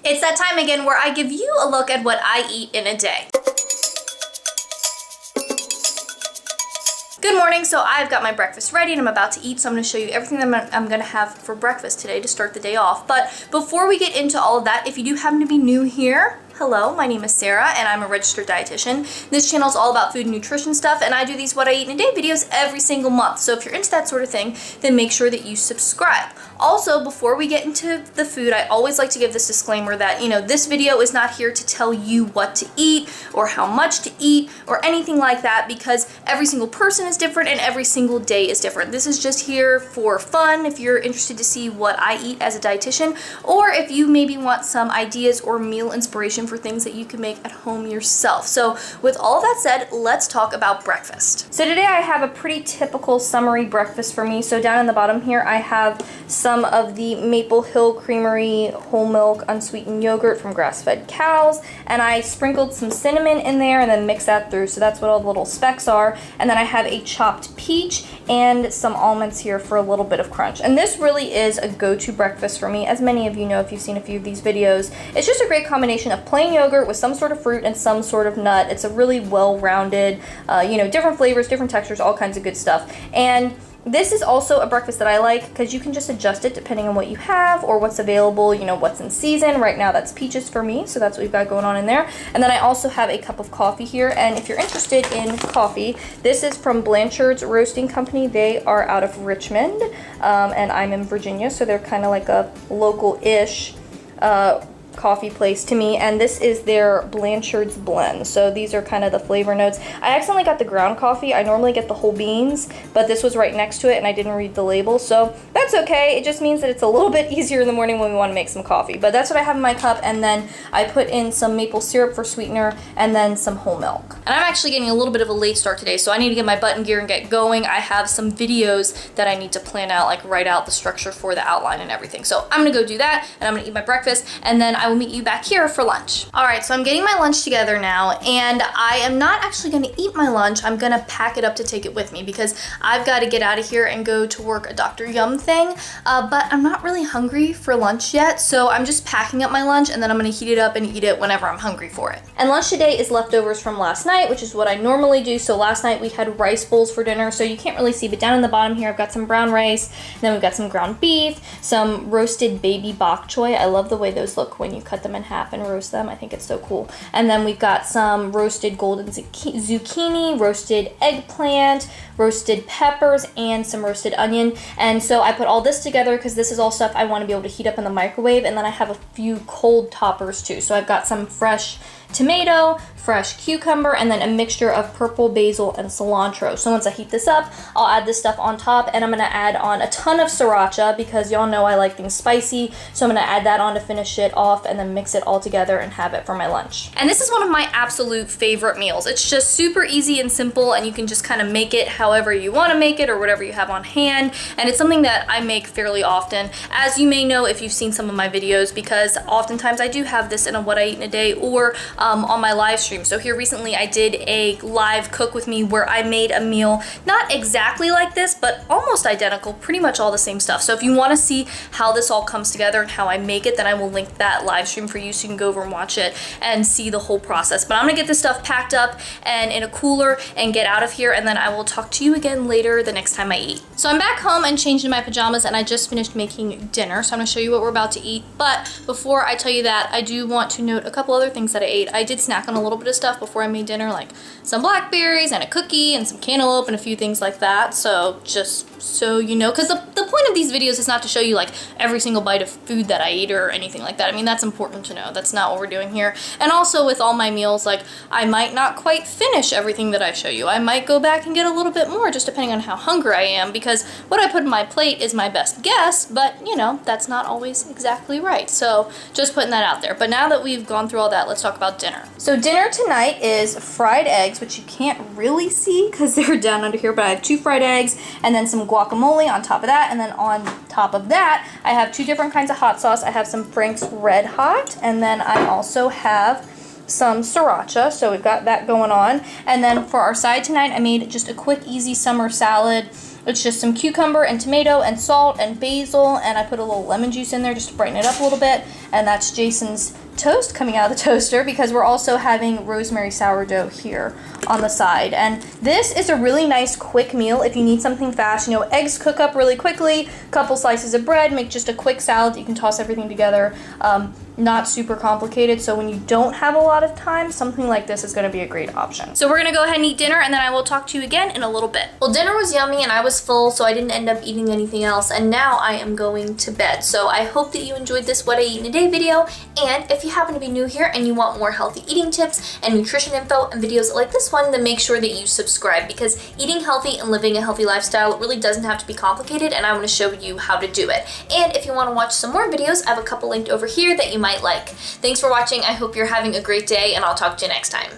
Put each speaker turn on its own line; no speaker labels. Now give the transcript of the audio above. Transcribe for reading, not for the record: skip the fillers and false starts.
It's that time again where I give you a look at what I eat in a day. Good morning, so I've got my breakfast ready and I'm about to eat, so I'm going to show you everything that I'm going to have for breakfast today to start the day off. But before we get into all of that, if you do happen to be new here, hello, my name is Sarah and I'm a registered dietitian. This channel is all about food and nutrition stuff, and I do these what I eat in a day videos every single month. So if you're into that sort of thing, then make sure that you subscribe. Also, before we get into the food, I always like to give this disclaimer that, this video is not here to tell you what to eat or how much to eat or anything like that, because every single person is different and every single day is different. This is just here for fun if you're interested to see what I eat as a dietitian, or if you maybe want some ideas or meal inspiration for things that you can make at home yourself. So with all that said, let's talk about breakfast. So today I have a pretty typical summery breakfast for me. So down in the bottom here I have some of the Maple Hill Creamery whole milk unsweetened yogurt from grass-fed cows, and I sprinkled some cinnamon in there and then mixed that through, so that's what all the little specks are. And then I have a chopped peach and some almonds here for a little bit of crunch. And this really is a go-to breakfast for me. As many of you know if you've seen a few of these videos, it's just a great combination of plain yogurt with some sort of fruit and some sort of nut. It's a really well-rounded, different flavors, different textures, all kinds of good stuff. And this is also a breakfast that I like because you can just adjust it depending on what you have or what's available, what's in season. Right now that's peaches for me, so that's what we've got going on in there. And then I also have a cup of coffee here, and if you're interested in coffee, this is from Blanchard's Roasting Company. They are out of Richmond, and I'm in Virginia, so they're kind of like a local-ish coffee place to me, and this is their Blanchard's blend. So these are kind of the flavor notes. I accidentally got the ground coffee. I normally get the whole beans, but this was right next to it and I didn't read the label, so that's okay. It just means that it's a little bit easier in the morning when we want to make some coffee. But that's what I have in my cup, and then I put in some maple syrup for sweetener and then some whole milk. And I'm actually getting a little bit of a late start today, so I need to get my butt in gear and get going. I have some videos that I need to plan out, like write out the structure for the outline and everything. So I'm gonna go do that, and I'm gonna eat my breakfast, and then I will meet you back here for lunch. All right, so I'm getting my lunch together now, and I am not actually gonna eat my lunch. I'm gonna pack it up to take it with me because I've got to get out of here and go to work a Dr. Yum thing, but I'm not really hungry for lunch yet, so I'm just packing up my lunch, and then I'm gonna heat it up and eat it whenever I'm hungry for it. And lunch today is leftovers from last night, which is what I normally do. So last night we had rice bowls for dinner, so you can't really see, but down in the bottom here I've got some brown rice, and then we've got some ground beef, some roasted baby bok choy. I love the way those look when you cut them in half and roast them. I think it's so cool. And then we've got some roasted golden zucchini, roasted eggplant, roasted peppers, and some roasted onion. And so I put all this together because this is all stuff I want to be able to heat up in the microwave. And then I have a few cold toppers too. So I've got some fresh tomato, fresh cucumber, and then a mixture of purple basil and cilantro. So once I heat this up, I'll add this stuff on top, and I'm gonna add on a ton of sriracha because y'all know I like things spicy. So I'm gonna add that on to finish it off and then mix it all together and have it for my lunch. And this is one of my absolute favorite meals. It's just super easy and simple, and you can just kind of make it however you want to make it or whatever you have on hand. And it's something that I make fairly often, as you may know if you've seen some of my videos, because oftentimes I do have this in a what I eat in a day or on my live stream. So here recently I did a live cook with me where I made a meal not exactly like this, but almost identical, pretty much all the same stuff. So if you want to see how this all comes together and how I make it, then I will link that live stream for you so you can go over and watch it and see the whole process. But I'm gonna get this stuff packed up and in a cooler and get out of here, and then I will talk to you again later the next time I eat. So I'm back home and changed in my pajamas, and I just finished making dinner, so I'm gonna show you what we're about to eat. But before I tell you that, I do want to note a couple other things that I ate. I did snack on a little bit of stuff before I made dinner, like some blackberries and a cookie and some cantaloupe and a few things like that. So just so you know, because the point of these videos is not to show you like every single bite of food that I eat or anything like that. I mean, that's important to know. That's not what we're doing here. And also with all my meals, like I might not quite finish everything that I show you. I might go back and get a little bit more just depending on how hungry I am, because what I put in my plate is my best guess, but that's not always exactly right. So just putting that out there. But now that we've gone through all that, let's talk about dinner. So dinner tonight is fried eggs, which you can't really see because they're down under here, but I have 2 fried eggs and then some guacamole on top of that, and then on top of that I have 2 different kinds of hot sauce. I have some Frank's Red Hot, and then I also have some sriracha, so we've got that going on. And then for our side tonight, I made just a quick easy summer salad It's just some cucumber and tomato and salt and basil, and I put a little lemon juice in there just to brighten it up a little bit. And that's Jason's toast coming out of the toaster, because we're also having rosemary sourdough here on the side. And this is a really nice quick meal if you need something fast. You know, eggs cook up really quickly, couple slices of bread, make just a quick salad that you can toss everything together. Not super complicated, so when you don't have a lot of time, something like this is going to be a great option. So we're going to go ahead and eat dinner, and then I will talk to you again in a little bit. Well, dinner was yummy and I was full, so I didn't end up eating anything else, and now I am going to bed. So I hope that you enjoyed this What I Eat in a Day video, and if you happen to be new here and you want more healthy eating tips and nutrition info and videos like this one, then make sure that you subscribe, because eating healthy and living a healthy lifestyle really doesn't have to be complicated, and I want to show you how to do it. And if you want to watch some more videos, I have a couple linked over here that you might like. Thanks for watching. I hope you're having a great day, and I'll talk to you next time.